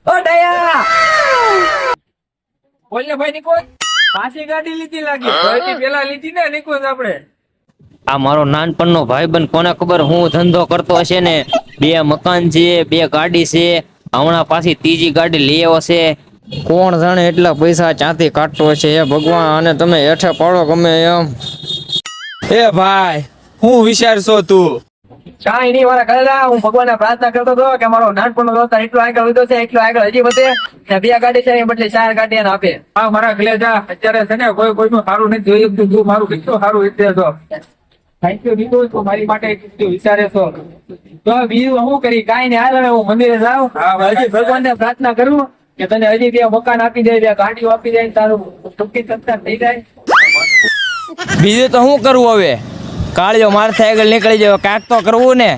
ઓ દયા બોલ ને ભાઈ નિકોજ પાછી ગાડી લીધી લાગી ભાઈ પેલા લીધી ને નિકોજ આપણે આ મારો નાનપણનો ભાઈબંધ કોને ખબર હું ધંધો કરતો હશે ને 2 મકાન છે 2 ગાડી છે હમણાં પાછી ત્રીજી ગાડી લઈ આવ્યો છે કોણ જાણે એટલા પૈસા ચાંથી કાઢતો હશે હે ભગવાન અને તમે હેઠે પાડો ગમે એમ એ ભાઈ હું વિચારશો તું કાંઈ નહીં મારા કરેલા હું ભગવાનને પ્રાર્થના કરતો હતો કે મારો નાનપણનો દોસ્તાર એટલો આગળ વધ્યો છે એટલો આગળ હજી વધે ને 2 ગાડી છે એ બદલે 4 ગાડી એને આપે હા મારા કલેજા અત્યારે છે ને કોઈનું સારું નથી જોયું તું મારું કેટલું સારું વિચારે છો થેન્ક યુ દીધું તો મારી માટે કેટલું વિચારે છો તો બીજું હું કરી કાંઈ નહીં હાલ હવે હું મંદિરે જાઉં હજી ભગવાનને પ્રાર્થના કરું કે તને હજી 2 મકાન આપી દે 2 ગાડીઓ આપી દે તારું સુખી સંસાર થઈ જાય બીજું તો શું કરવું હવે કાળિયો મારથી આગળ નીકળી જાય કાંઈક તો કરવું ને